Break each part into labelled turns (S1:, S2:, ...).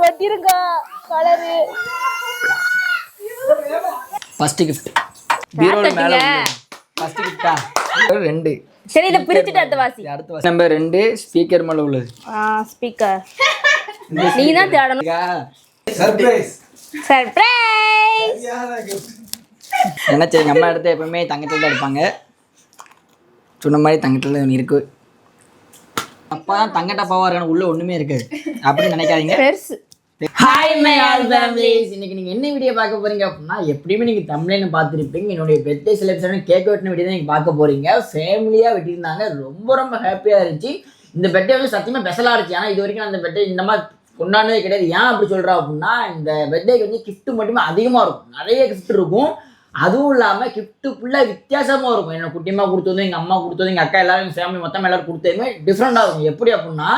S1: ஒட்டிருங்க colour.
S2: First gift பீரோல மேல first gift-ஆ 2.
S1: சரி இத பிரிச்சிட்டு அடுத்த வாசி.
S2: நம்பர் 2 ஸ்பீக்கர் மேல உள்ளது.
S1: ஸ்பீக்கர் நீ தான் தேடணும்.
S2: Surprise
S1: surprise.
S2: என்ன செய்ய நம்ம இடத்த எப்பவுமே தங்கத்தில் தான் எடுப்பாங்க. சொன்ன மாதிரி தங்கத்தில் ஒன்று இருக்கு. அப்பா தான் தங்க டப்பாவாக இருக்கணும், உள்ள ஒன்றுமே இருக்காது அப்படின்னு நினைக்காதீங்க.
S1: பெருசு.
S2: Hi my all families. இன்னைக்கு நீங்கள் என்ன வீடியோ பார்க்க போறீங்க அப்படின்னா, எப்படியுமே நீங்கள் தமிழ்ல பார்த்துருப்பீங்க. என்னுடைய பர்த்டே செலிப்ரேஷன் கேக் வெட்டின வீடியோ தான் நீங்கள் பார்க்க போறீங்க. ஃபேமிலியாக வெட்டியிருந்தாங்க. ரொம்ப ரொம்ப ஹாப்பியாக இருந்துச்சு. இந்த பர்த்டே வந்து சத்தியமாக ஸ்பெஷலாக இருந்துச்சு. ஆனால் இது வரைக்கும் அந்த பர்த்டே இந்த மாதிரி கொண்டாடுனதே கிடையாது. ஏன் அப்படி சொல்கிறா அப்படின்னா, இந்த பர்த்டேக்கு வந்து கிஃப்ட் மட்டுமே அதிகமாக இருக்கும். நிறைய கிஃப்ட் இருக்கும். அதுவும் இல்லாமல் கிஃப்ட்டு ஃபுல்லாக வித்தியாசமாக இருக்கும். என்ன குட்டியமாக கொடுத்ததும், எங்கள் அம்மா கொடுத்ததும், எங்கள் அக்கா எல்லாரும், எங்கள் ஃபேமிலி மொத்தமாக எல்லோரும் கொடுத்ததுமே டிஃப்ரெண்ட்டாக இருக்கும். எப்படி அப்படின்னா,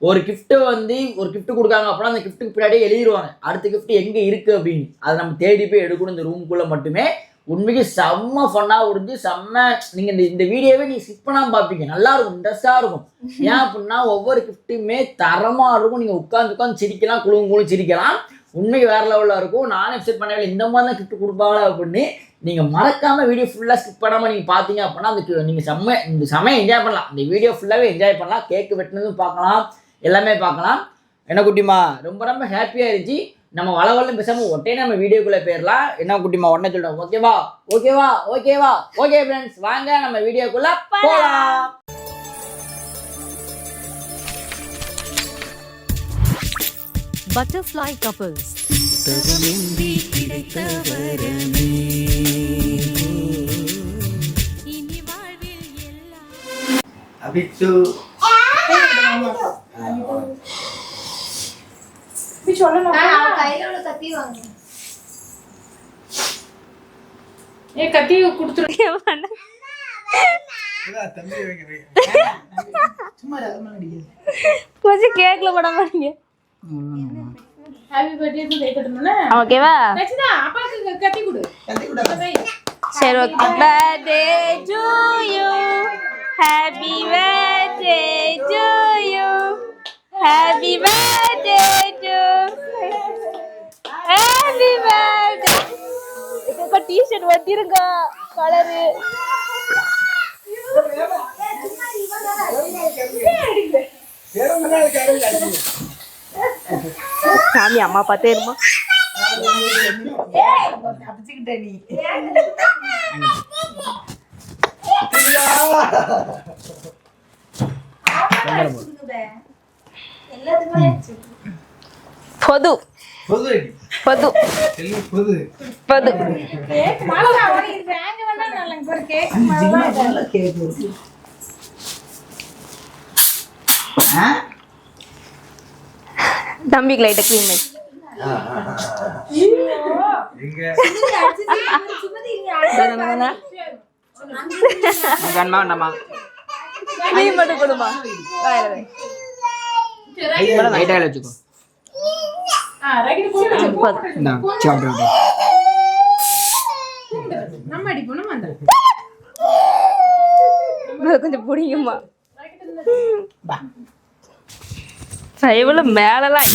S2: ஒரு கிஃப்ட்டு வந்து ஒரு கிஃப்ட் கொடுக்காங்க அப்படின்னா அந்த கிஃப்ட்டுக்கு பின்னாடியே எழுதிடுவாங்க அடுத்த கிஃப்ட் எங்கே இருக்குது அப்படின்னு. அதை நம்ம தேடி போய் எடுக்கணும் இந்த ரூம்குள்ளே மட்டுமே. உண்மைக்கு செம்ம ஃபன்னாக முடிஞ்சு செம்ம. நீங்கள் இந்த வீடியோவே நீங்கள் ஸ்கிப் பண்ணாமல் பார்ப்பீங்க. நல்லா இருக்கும், இன்ட்ரெஸ்டாக இருக்கும். ஏன் அப்படின்னா ஒவ்வொரு கிஃப்ட்டுமே தரமாக இருக்கும். நீங்கள் உட்காந்து சிரிக்கலாம், குழுவும் சிரிக்கலாம். உண்மைக்கு வேறு லெவலில் இருக்கும். நானும் எக்ஸ்பெக்ட் பண்ணவே இந்த மாதிரி தான் கிஃப்ட் கொடுப்பாங்களா அப்படின்னு. நீங்கள் மறக்காமல் வீடியோ ஃபுல்லாக ஸ்கிப் பண்ணாமல் நீங்கள் பார்த்தீங்க அப்படின்னா அந்த நீங்கள் இந்த சமயம் என்ஜாய் பண்ணலாம். இந்த வீடியோ ஃபுல்லாகவே என்ஜாய் பண்ணலாம். கேக்கு வெட்டினதும் பார்க்கலாம், எல்லாமே பார்க்கலாம். என்ன குட்டிமா ரொம்ப ரொம்ப ஹாப்பியாக இருந்துச்சு. நம்ம வளவலும் பேசாமல் ஒட்டே நம்ம வீடியோக்குள்ளே போயிடலாம். என்ன குட்டிமா உடனே சொல்கிறோம். ஓகேவா ஓகேவா ஓகேவா ஓகே ஃப்ரெண்ட்ஸ், வாங்க நம்ம வீடியோக்குள்ளே போகலாம்.
S3: Butterfly couples.
S2: அபிட்டு
S1: கத்தி கொடுத்துருக்கேன். கொஞ்சம் கேக்ல போட மாட்டீங்க. ஓகேவா சரி. Okay. Birthday to you, happy birthday to you, happy birthday to, happy birthday. இதுக்கு டி-ஷர்ட் ஒட்டிருங்க கலரு. சாமி அம்மா பார்த்தே இருமா. பொது பொது பொது பொது தம்பிக்கு லைட்டா க்ளீன் பண்ணி மட்டும் கொடுமா.
S2: வச்சுக்கோ.
S1: கொஞ்சம் பிடிக்குமா சைவல மேலலாம்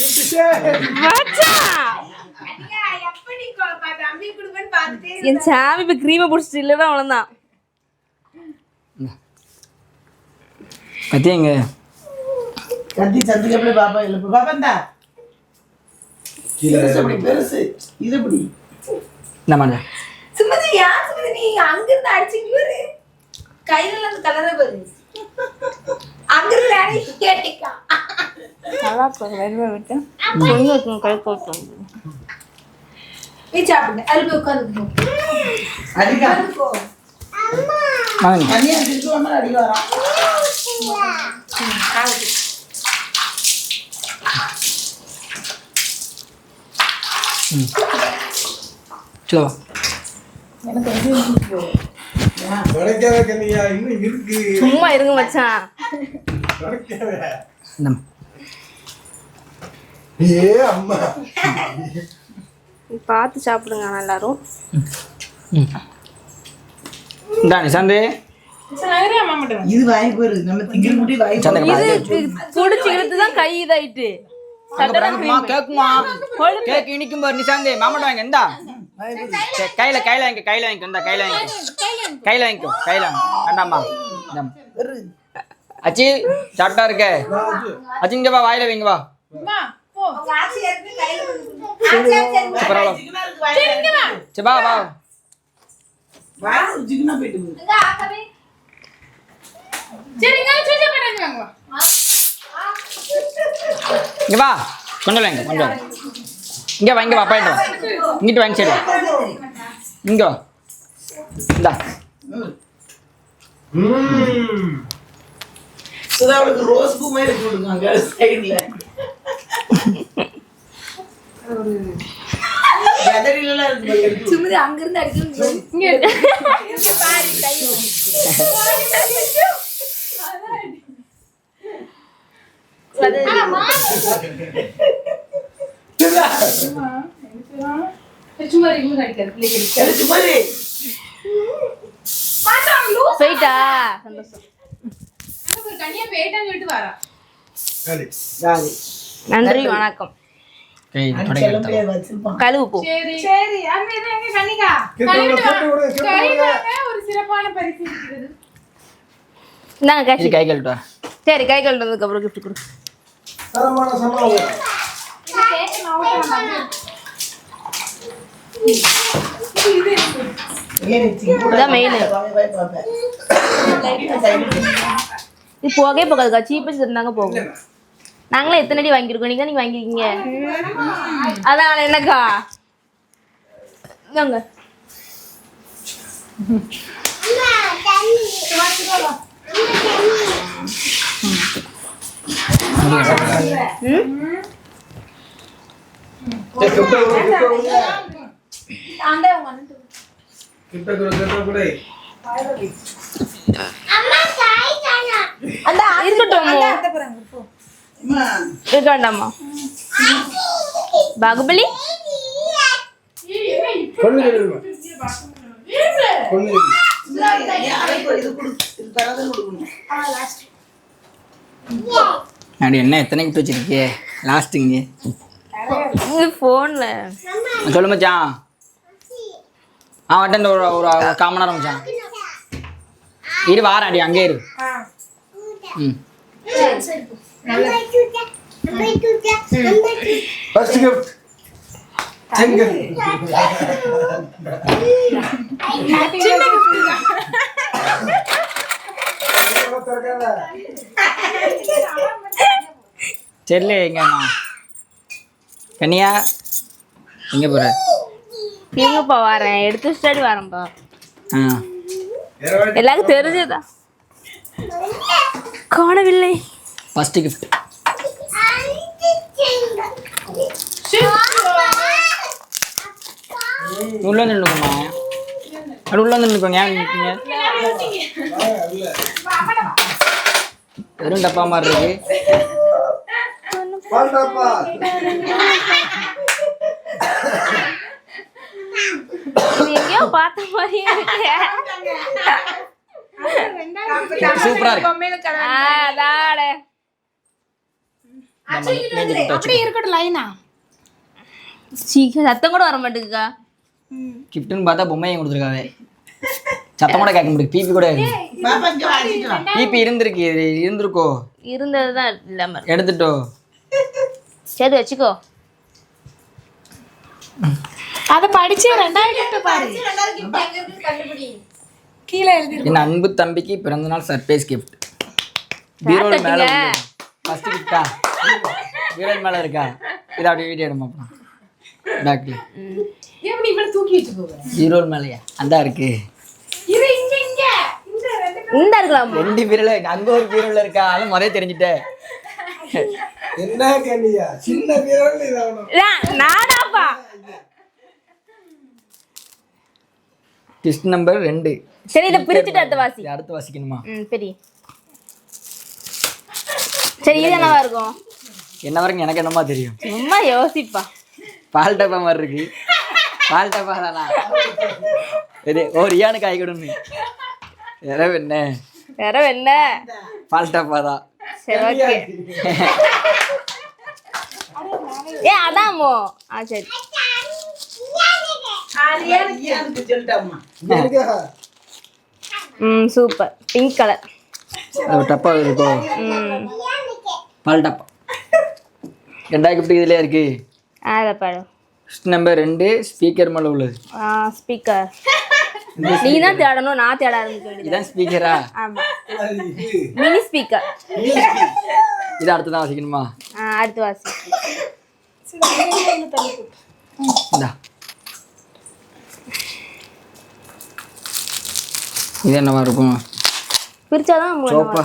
S1: என் சாமி இப்ப கிரீமை பிடிச்சிட்டு இல்லைன்னா அவ்வளவுதான்.
S2: கத்தியங்க
S4: கத்தி சந்திக்கு எப்படி பாப்பா இல்ல பாப்பா இந்தா பெருசு இது எப்படி
S2: நம்ம
S5: சுமதி யார் சுமதி நீ அங்க இருந்து அடிச்சிங்க பாரு கையில அந்த கலரே பாரு அங்க இருந்து அடி கேட்டிக்கா
S1: நல்லா இருக்கும். வெறுவை விட்டு பொண்ணு இருக்கும் கை போட்டு
S5: நீ சாப்பிடு அல்பு உட்கார்ந்து
S4: அடிக்கா
S5: அம்மா
S4: தண்ணியா திருப்பி வந்தா அடி வரான்.
S2: சோ
S1: சும்மா இருங்க மச்சான். பார்த்து சாப்பிடுங்க எல்லாரும்.
S4: இது வாங்கி போயிரு நம்ம திங்கிற முடி வாங்கி
S1: இது புடிச்சு இழுத்து தான் கை இதாயிட்டு
S2: கேக்குமா கேக் இனிக்கும் பாரு நிசாந்தே மாமாட்ட வாங்க இந்தா கையில வாங்கிக்கோ இந்தா கையில வாங்கிக்கோ வேண்டாமா அச்சி சாப்பிட்டா இருக்க அச்சி இங்க வா வாயில வைங்க வா சரி வா வா இங்க வா கொஞ்சம் இங்க வா பாயிட்டு இங்கிட்டு வாங்கி சரி இங்க வா இந்தா
S4: சுதாவுக்கு ரோஸ் பூ மாதிரி போட்டுருக்காங்க சைடுல கதறில இருக்கு
S5: சும்மா அங்க இருந்து அடிக்கணும் இங்க பாரு கை
S1: போயிட்டா சந்தோஷம் நன்றி வணக்கம் கழுவு போ
S2: கை கழுவிட்டு
S1: சரி கை கழுவுனதுக்கு அப்புறம் கிஃப்ட் கொடு இது போகவே போகாதுக்கா சீப்பஸ் இருந்தாங்க போகும் நாங்களே எத்தனை அடி வாங்கியிருக்கோம் நீங்க வாங்கிருக்கீங்க அதான் என்னக்கா இந்தாங்க வேண்டாமா பாகுபலி
S2: என்ன எத்தனை கிட்ட வச்சிருக்கியே லாஸ்ட்டுங்க
S1: போன்ல
S2: சொல்லு மச்சான் வட்டன் ஒரு ஒரு 1/4 மணி நேரம் மச்சான் இரு வாரம் அடி அங்கே இரு ம்
S4: ஃபர்ஸ்ட் கிஃப்ட்
S2: செல்லு எங்கண்ணா கன்னியா எங்க போற
S1: எங்கப்பா வரேன் எடுத்து ஸ்டாடி வரேன்ப்பா
S2: ஆ
S1: எல்லாருக்கும் தெரிஞ்சதா காணவில்லை
S2: ஃபர்ஸ்ட் கிஃப்ட் உள்ள நின்னுக்குமா அது உள்ள நின்னுக்கோங்க ஏன் நிற்கீங்க வெறும் டப்பா மாதிரி இருக்கு
S1: எங்கேயோ பார்த்த மாதிரியே இருக்கு
S2: சூப்பரா இருக்கு
S1: அதாடே
S5: அப்படியே இருக்கட்டும் லைனா
S1: சத்தம் கூட வர மாட்டேங்குக்கா
S2: கிஃப்ட்னு பார்த்தா பொம்மையை கொடுத்துருக்காவே சத்தம் கூட கேட்க முடியும் பிபி கூட பிபி இருந்திருக்கோ
S1: இருந்ததுதான் இல்லாம
S2: எடுத்துட்டோ
S1: சரி வச்சுக்கோ
S5: அத படிச்சு 2வது கிஃப்ட் பாரு கீழ எழுதி
S2: என் அன்பு தம்பிக்கு பிறந்தநாள் சர்ப்ரைஸ் கிஃப்ட் பீரோல் மேல ஃபர்ஸ்ட் கிஃப்டா பீரோல் மேல இருக்கா இத அப்படியே வீடியோ எடுமா டாக்டர்
S5: எப்படி இவ்வளவு தூக்கி வச்சுக்கோ
S2: பீரோல் மேலயா அந்த இருக்கு
S5: இரு இங்க
S1: இந்த இருக்கலாம்
S2: 2 பீரோல அங்க ஒரு பீரோல இருக்கா அது முதல்ல தெரிஞ்சிட்டே
S4: என்ன கண்ணியா சின்ன பீரோல இதாவணும்
S1: நாடாப்பா
S2: டெஸ்ட் நம்பர் 2
S1: சரி இத பிரிச்சிட்டு அடுத்து
S2: வாசிக்கணுமா
S1: பெரிய சரி இது என்னவா இருக்கும்
S2: என்ன வரைக்கும் எனக்கு என்னமா தெரியும்
S1: சும்மா யோசிப்பா
S2: பால் டப்பா மாதிரி இருக்கு பால் டப்பா தானா இது ஒரு யானுக்கு ஆகிக்கணும்னு
S1: வேற என்ன
S2: பால் டப்பா தான்
S1: சரி ஓகே ஏ அதாமோ சரி
S4: சொல்லிட்டாம்மா
S1: சூப்பர் பிங்க் கலர்
S2: டப்பா இருக்கோ பால் டப்பா ரெண்டாவது கிஃப்ட் இதுல இருக்கு
S1: அதை பாரு
S2: நம்பர் 2 ஸ்பீக்கர் மேல உள்ளது
S1: ஸ்பீக்கர் நீ தான் தேடணும் நான் தேட ஆரம்பிக்க வேண்டியது
S2: இதான் ஸ்பீக்கரா
S1: ஆமா மினி ஸ்பீக்கர்
S2: இது அடுத்து தான் வாசிக்கணுமா
S1: அடுத்து வாசி
S2: இந்தா இது என்னவா இருக்கும்
S1: பிரிச்சாதான்
S2: சோப்பா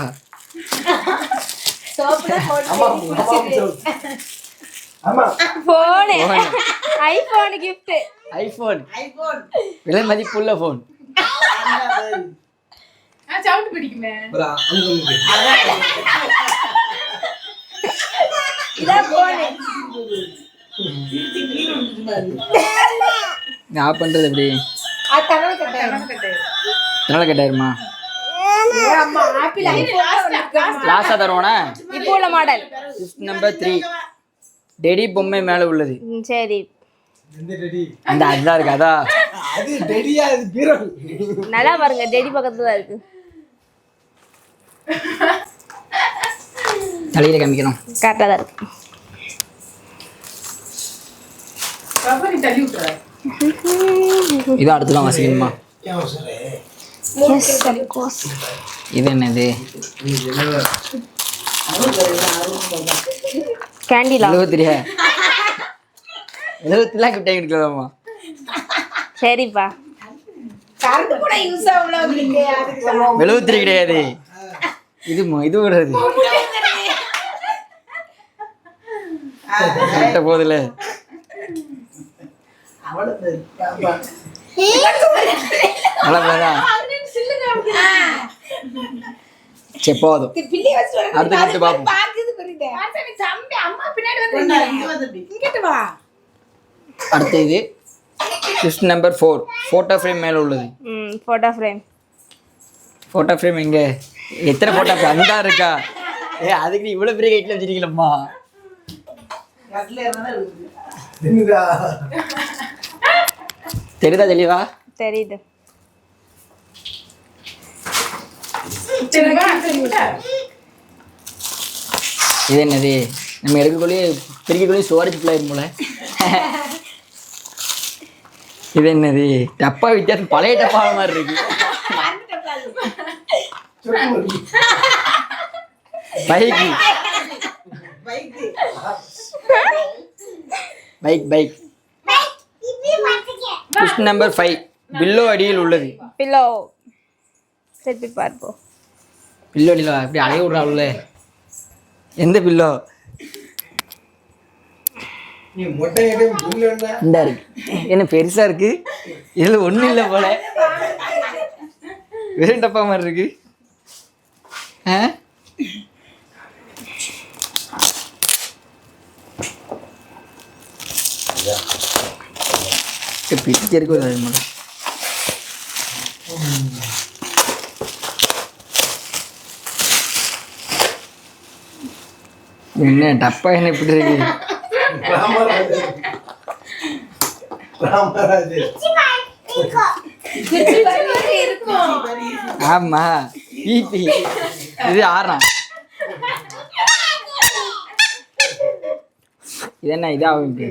S1: போனு ஐபோன் கிஃப்ட்
S2: ஐபோன் விலை மதிப்புள்ள போன்
S5: சவுண்ட் பிடிக்குமே இதான் போனு
S2: ஆஃப் பண்றது எப்படி
S5: அது தடவை கட்டாயிரும்
S2: நல்ல கேட்டாயிருமா
S5: அம்மா ஆப்பிள் ஐபோன்
S2: லாஸ்டா தருவானா
S1: இப்போ உள்ள மாடல்
S2: நம்பர் 3 டெடி பொம்மை மேல உள்ளது
S1: சரி
S2: அந்த அதுதான் இருக்கு அதா
S4: அது டெடியா அது பீரோ
S1: நல்லா பாருங்க டெடி பக்கத்துல தான் இருக்கு
S2: தலையில காமிக்கணும்
S1: கரெக்டா தான் இருக்கு
S2: இது அடுத்து தான் வாசிக்கணுமா இது என்னது
S1: கேண்டிலா
S2: 73 கிஃப்ட் எடுக்கலாமா
S1: சரிப்பா
S5: கரண்ட் கூட யூஸ் ஆகல உங்களுக்கு அதுக்கு
S2: 73 கிடையாது இது இது விடுறது கரெக்டா போதுல
S4: அவளுக்கு
S2: நல்லா போதா சரி போதும்
S5: பிள்ளை வச்சு
S2: அடுத்த gift பாப்போம்
S5: பாக்குது புரியுதே ஆசனி தம்பி அம்மா பின்னாடி வந்து இங்கிட்டு வா
S2: அடுத்து இது கிஃப்ட் நம்பர் 4 போட்டோ ஃப்ரேம் மேல உள்ளது
S1: போட்டோ ஃப்ரேம்
S2: போட்டோ ஃப்ரேம் எங்க எத்தனை போட்டோ ஃப்ரேம் அங்கதான் இருக்கா அதுக்கு நீ இவ்வளவு பெரிய கைட்ல வச்சிருக்கீங்களம்மா
S4: கட்ல இருந்தா இருக்குடா
S2: தெரியுதா தெளிவா
S1: தெரியுது
S2: இது என்னது நம்ம எடுக்கக்குள்ளேயே பிரிக்கக்குள்ளேயே சுவாரிச்சு பிள்ளையும் போல இது என்னது டப்பா வித்தியாசம் பழைய டப்பா மாதிரி இருக்கு bike bike bike gift number 5 pillow அடியில் உள்ளது
S1: பில்லோ திருப்பி பார்ப்போம்
S2: பில்லோ அடியில் அப்படி அலைய விட்றாவுல எந்த பில்லோ
S4: நீ மொட்டை எடை புல்லன்னா
S2: இந்த இருக்கு என்ன பெருசா இருக்கு இதுல ஒண்ணும் இல்லை போல வெறும் டப்பா மாதிரி இருக்கு பிடிச்சி இருக்கு அது மேடம் என்ன டப்பா என்ன இப்படி இருக்கு
S4: ராமராஜ்
S5: இருக்கும்
S2: ஆமா பிபி இது ஆறாம் இது என்ன இதாகும் இப்படி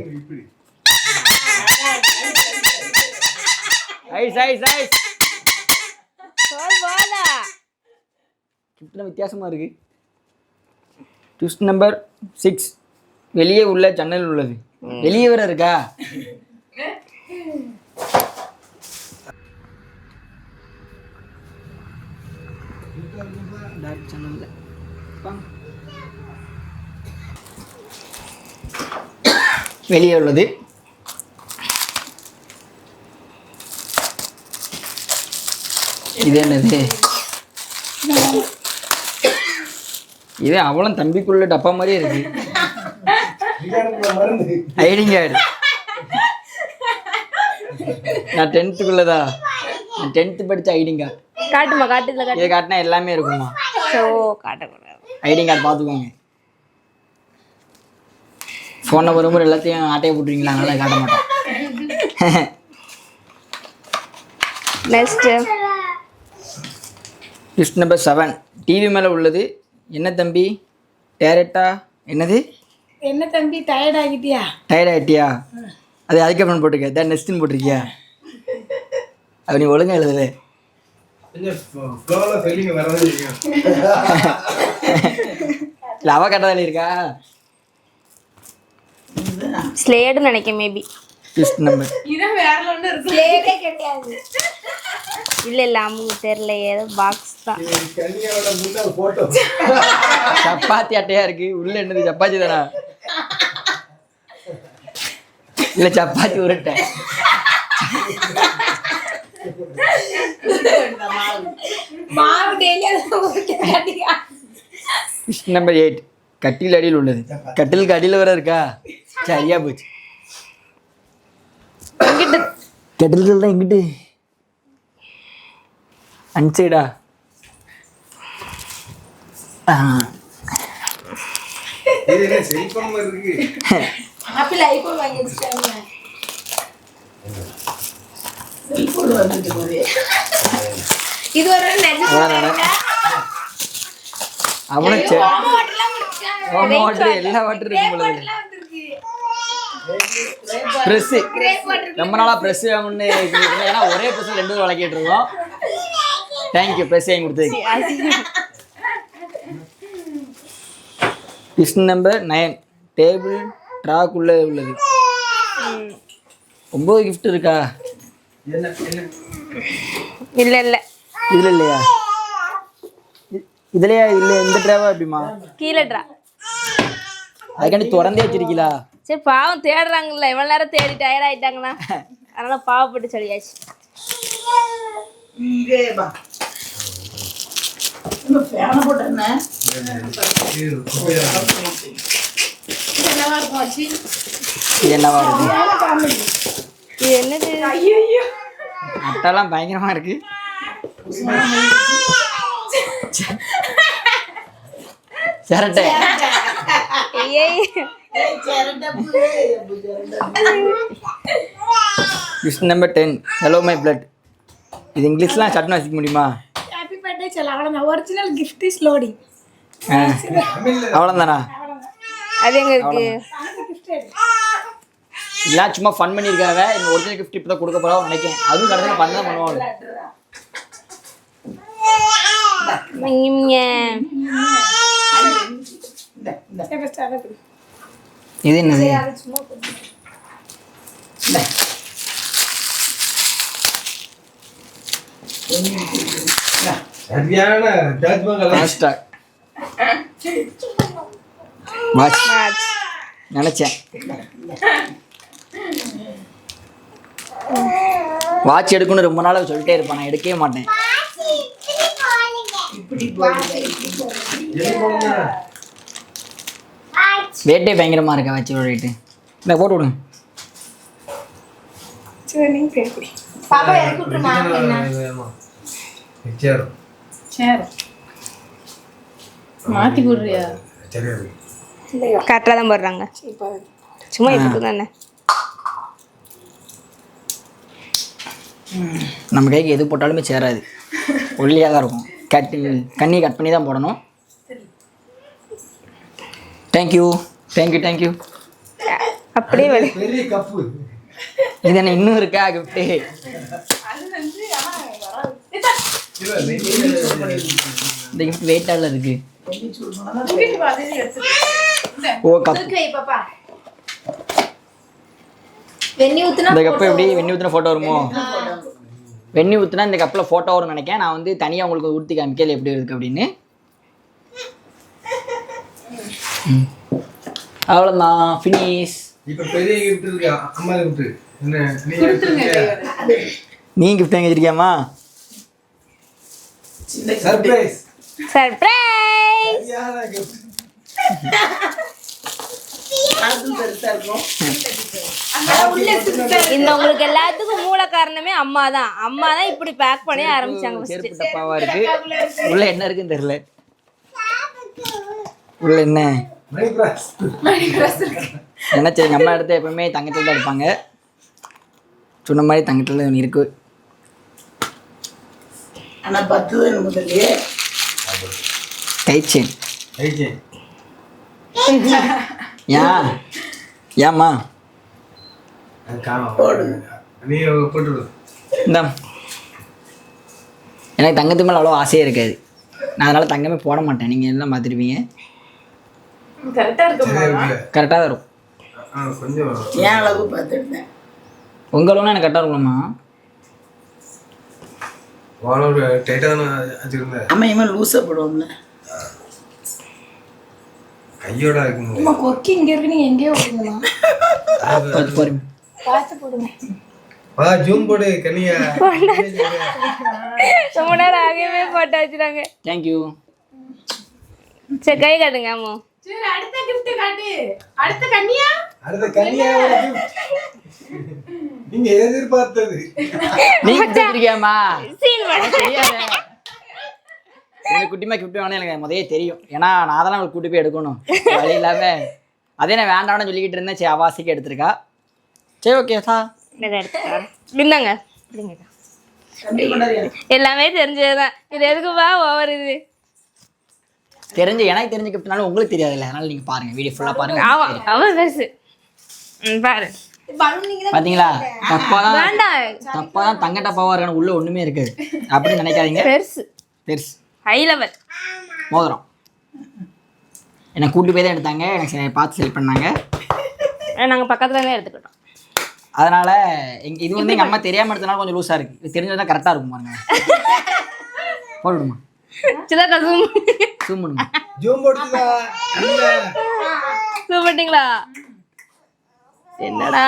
S2: ஐஸ் ஐஸ் ஐஸ்
S1: சொல் போதா
S2: கிஃப்ட்ல வித்தியாசமா இருக்கு ட்விஸ்ட் நம்பர் 6 வெளியே உள்ள ஜன்னல் உள்ளது வெளியே வேற இருக்கா வெளியே உள்ளது இது என்னது இது அவளும் தம்பிக்குள்ள டப்பா மாதிரியே இருக்கு
S4: மருந்து
S2: ஐடிங் கார்டு நான் 10th நான் 10th படிச்ச ஐடிங் கார்டு
S1: காட்டுமா காட்டுல காட்டு
S2: இதை காட்டினா எல்லாமே இருக்குமா
S1: ஸோ காட்டக்கூடாது
S2: ஐடிங் கார்டு பார்த்துக்கோங்க ஃபோன் நம்பர் எல்லாத்தையும் ஆட்டையை போட்டுருவீங்களா? அதனால காட்ட மாட்டோம்.
S1: நெக்ஸ்ட்
S2: லிஸ்ட் நம்பர் 7 டிவி மேலே உள்ளது என்ன தம்பி? டேரக்டா என்னது?
S5: என்ன தம்பி டயர்ட் ஆகிட்டியா?
S2: டயர்ட் ஆகிட்டியா? அது அதுக்கப்புறம் போட்டிருக்க தான் நெக்ஸ்ட்னு போட்டிருக்கியா? அது நீ ஒழுங்கா எழுதுல. இல்லை அவ கட்டதால இருக்கா?
S1: ஸ்லேடுன்னு நினைக்கிறேன் மேபி.
S2: லிஸ்ட் நம்பர்
S5: இதான் வேற ஒண்ணு இருக்கு. ஸ்லேடே கிடையாது.
S1: இல்ல அம்முக்கு தெரியல, ஏதோ பாக்ஸ் தான்.
S2: சப்பாத்தி அட்டையா இருக்கு. உள்ள என்னது? சப்பாத்தி தானா? இல்ல சப்பாத்தி உருட்டை.
S5: மாவு டெய்லி உருட்டியா?
S2: லிஸ்ட் நம்பர் 8 கட்டில் அடியில் உள்ளது. கட்டிலுக்கு அடியில் வர இருக்கா? சரியா போச்சு. கட்டில்கள் தான் எங்கிட்டு அன்சைடா?
S5: ஆப்பிள் ஐபோன் வாங்கி வச்சுட்டாங்க.
S4: செல்போன் வந்துட்டு போதே.
S5: இது ஒரு நிஜம்.
S2: அவனுக்கு
S5: வாட்டர்லாம் குடிச்சாங்க.
S2: வாட்டர் எல்லா வாட்டர் இருக்கும் போல.
S5: எல்லாம் வந்திருக்கு.
S2: Fresh
S5: grape water.
S2: ரொம்ப நாளா ப்ரெஸ் வாங்கணும்னு ஏன்னா ஒரே ப்ரெஸ் 2 விளக்கிட்டு இருக்கோம். தேங்க்யூ ப்ரெஸ் வாங்கி கொடுத்ததுக்கு. லிஸ்ட் நம்பர் 9 டேபிள் ட்ராக்குள்ளே உள்ளது. 9 கிஃப்ட் இருக்கா?
S1: இல்ல
S2: இதுல இல்லையா? இதுலயா? இல்ல இந்த ட்ராவா எப்படிமா?
S1: கீழே ட்ரா.
S2: அதுக்காண்டி திறந்தே வச்சிருக்கீங்களா?
S1: சரி பாவம் தேடுறாங்கல்ல, இவ்வளவு நேரம் தேடி டயர்ட் ஆயிட்டாங்கன்னா அதனால பாவப்பட்டு சொல்லியாச்சு.
S4: இங்கே வா. இன்னும் ஃபேனை போட்டேன்னா
S5: என்னவா இருக்கும் ஆச்சி?
S2: இது என்னவா இருக்கு?
S1: இது என்னது?
S5: ஐயோ
S2: அட்டெல்லாம் பயங்கரமா இருக்கு. சரட்டை.
S1: ஏய்
S2: list number 10 hello my blood. இது இங்கிலீஷ்லாம் சட்டன் வச்சுக்க முடியுமா?
S5: ஹாப்பி பர்த்டே சொல்ல அவ்வளவுதான். Original gift is loading.
S2: அவ்வளோதானா?
S1: அது எங்க இருக்கு?
S2: இதெல்லாம் சும்மா ஃபன் பண்ணியிருக்காங்க. இந்த ஒரிஜினல் கிஃப்ட் இப்போ தான் கொடுக்க போகிறோம் நினைக்கிறேன். அதுவும் கடைசியில் பண்ண தான் பண்ணுவாங்க. இது என்னது? வாட்ச் நினைச்சேன். வாட்ச் எடுக்கணும்னு ரொம்ப நாளாக சொல்லிட்டே இருப்பேன். நான் எடுக்கவே மாட்டேன். ரேட்டே பயங்கரமா இருக்கா வாட்சோட ரேட்டு? இந்த போட்டு விடுங்க.
S5: பாப்பா எனக்கு விட்டுருமா?
S3: மாத்தி போடுறியா?
S1: கரெக்டாக தான் போடுறாங்க. சும்மா இதுக்கு தானே.
S2: நம்ம கைக்கு எது போட்டாலுமே சேராது. ஒல்லியாக தான் இருக்கும். கண்ணி கட் பண்ணி தான் போடணும். தேங்க்யூ.
S1: அப்படியே வலி.
S2: இது என்ன இன்னும் இருக்கா கிஃப்ட்டு? இந்த கிஃப்ட் வெயிட்டால இருக்கு. ஓ கப்.
S5: பாப்பா வெண்ணி ஊத்துனா
S2: இந்த கப்பு எப்படி வெண்ணி ஊத்துனா போட்டோ வருமோ? வெண்ணி ஊத்துனா இந்த கப்பில் ஃபோட்டோ வரும்னு நினைக்கிறேன். நான் வந்து தனியாக உங்களுக்கு ஊற்றி காமிக்கல எப்படி இருக்கு அப்படின்னு. அவ்வளோதான், ஃபினிஷ்.
S6: இப்போ பெரிய கிஃப்ட் இருக்கு. அம்மா கிஃப்ட் என்ன
S2: நீ கிஃப்ட் வாங்கி வச்சிருக்கியாமா?
S6: சர்ப்ரைஸ்.
S1: சர்ப்ரைஸ். இந்த உங்களுக்கு எல்லாத்துக்கும் மூல காரணமே அம்மா தான். அம்மா தான் இப்படி பேக் பண்ணி ஆரம்பிச்சாங்க.
S2: செருப்பு டப்பாவா இருக்கு. உள்ள என்ன இருக்குன்னு தெரியல. உள்ள என்ன?
S6: மணி கிராஸ்.
S2: ஏன்னா சரி எங்கள் அம்மா எடுத்து எப்பவுமே தங்கத்தில் தான் எடுப்பாங்க. சொன்ன மாதிரி தங்கத்தில் ஒன்று இருக்கு.
S4: ஆனா 10 தான் எனக்கு தெரியலையே.
S2: கை செயின்.
S6: ஐஜே
S2: ஏம்மா
S6: நீ போட்டு
S2: இந்த எனக்கு தங்கத்து மேலே அவ்வளோ ஆசையே இருக்காது. நான் அதனால் தங்கமே போட மாட்டேன். நீங்கள் எல்லாம் பார்த்துருப்பீங்க.
S3: கரெக்டா இருக்குமா?
S2: கரெக்டாக தான் இருக்கும்.
S6: கொஞ்சம்
S4: என் அளவு பார்த்துட்டேன்.
S2: உங்களோட எனக்கு கரெக்டாக இருக்கும்மா.
S6: ஓனோட டைட்டாக தானே வச்சுருந்தேன்.
S4: அம்மா இவன் லூஸாக போடுவோம்ல.
S6: கையோட இருக்குங்க.
S3: அம்மா கொக்கி இங்க இருக்கு, நீங்க எங்கேயோ போடுங்களா?
S2: பார்த்து பாருங்க.
S3: பார்த்து போடுங்க.
S6: வா ஜூம் போடு கண்ணியா.
S1: ரொம்ப நேரம் ஆகவே போட்டு வச்சுட்டாங்க.
S2: தேங்க்யூ.
S1: சரி கை காட்டுங்க அம்மா.
S3: சரி அடுத்த gift காட்டு. அடுத்த கன்னியா?
S6: அடுத்த கண்ணியா நீங்க எதிர்பார்த்தது.
S2: நீங்க கொடுத்துருக்கியாம்மா?
S1: சீன் பண்ண
S2: தெரியாது. எனக்கு குட்டிமா கிஃப்ட் வேணும் எனக்கு முதலே தெரியும். ஏன்னா நான் அதெல்லாம் அவளுக்கு கூட்டி போய் எடுக்கணும். வழி இல்லாமல் அதே நான் வேண்டாம்னு சொல்லிக்கிட்டு இருந்தேன். சரி அவாசிக்கு எடுத்துருக்கா. சரி ஓகே சா
S1: இருந்தாங்க.
S4: கண்டிப்பாக கொண்டாடியா?
S1: எல்லாமே தெரிஞ்சதுதான். இது எதுக்குப்பா ஓவர் இது?
S2: தெரிஞ்சு எனக்கு தெரிஞ்ச கிஃப்ட்னாலும் உங்களுக்கு தெரியாதுல்ல. அதனால நீங்கள் பாருங்கள், வீடியோ ஃபுல்லாக பாருங்கள்.
S1: ஆமா அவன் பெருசு. பாரு
S2: பார்த்தீங்களா? தப்பாக
S1: வேண்டாம்.
S2: தான் தங்க டப்பாவாக இருக்கணும். உள்ளே ஒன்றுமே இருக்காது அப்படின்னு நினைக்காதீங்க.
S1: பெருசு
S2: பெருசு
S1: ஹை லெவல்
S2: மோதிரம் என்னை கூட்டி போய் தான் எடுத்தாங்க. எனக்கு பார்த்து செலக்ட் பண்ணாங்க.
S1: நாங்கள் பக்கத்துல தான் எடுத்துக்கிட்டோம்.
S2: அதனால இது வந்து எங்கள் அம்மா தெரியாமல் எடுத்தனால கொஞ்சம் லூஸாக இருக்குது. இது தெரிஞ்சதான் கரெக்டாக இருக்கும் பாருங்க. போடுமா
S1: சிதா
S2: ஜூம் பண்ணுங்க.
S6: ஜூம் போடுதா இல்ல
S1: சூப்பர்ட்டிங்களா? என்னடா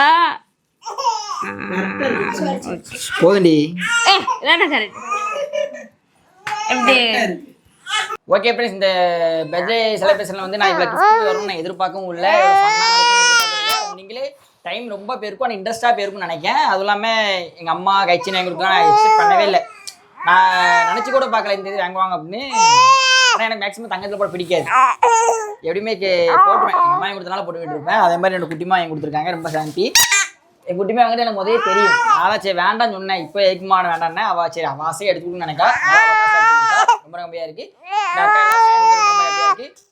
S2: போதுண்டி.
S1: வேண்டாம் கரெக்ட். எப்படி
S2: ஓகே ஃப்ரெண்ட்ஸ், இந்த பர்த்டே செலிப்ரேஷனில் வந்து நான் இவ்வளோ கிஃப்ட் வரும்னு நான் எதிர்பார்க்கவும் இல்லை. நீங்களே டைம் ரொம்ப பேருக்கும் ஆனால் இன்ட்ரெஸ்ட்டாக போயிருக்கும்னு நினைக்கிறேன். அதுவும் இல்லாமல் எங்கள் அம்மா கைச்சின்னு எங்களுக்கு நான் எக்ஸ்பெக்ட் பண்ணவே இல்லை. நான் நினச்சி கூட பார்க்கல இந்த இது வாங்குவாங்க அப்படின்னு. ஆனால் எனக்கு மேக்ஸிமம் தங்கத்தில் போட பிடிக்காது. எப்படியுமே போட்டுருவேன். எங்கள் அம்மா கொடுத்தனால போட்டுக்கிட்டு இருப்பேன். அதே மாதிரி என்னோட குட்டிமா வாங்கி கொடுத்துருக்காங்க. ரொம்ப சாந்தி. என் குட்டிமா வாங்கிட்டு எனக்கு முதலே தெரியும். அதான் சரி வேண்டாம்னு சொன்னேன். இப்போ எதுக்குமான வேண்டாம்னா அவள் சரி அவாசையே எடுத்துக்கணும்னு நினைக்கா. ரொம்ப கம்மியாக இருக்குது.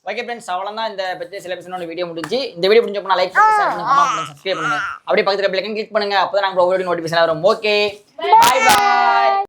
S2: ஓகே ஃப்ரெண்ட்ஸ், அவ்வளோதான் இந்த பர்த்டே செலிப்ரேஷனோட வீடியோ முடிஞ்சு. இந்த வீடியோ முடிஞ்சப்போ லைக் பண்ணுங்க, ஷேர் பண்ணுங்க, கமெண்ட் பண்ணுங்க, சப்ஸ்கிரைப் பண்ணுங்க. அப்படியே பக்கத்துல பெல் ஐகான் கிளிக் பண்ணுங்க. அப்போ தான் நம்ம வீடியோ நோட்டிஃபிகேஷன் வரும். Okay, bye by.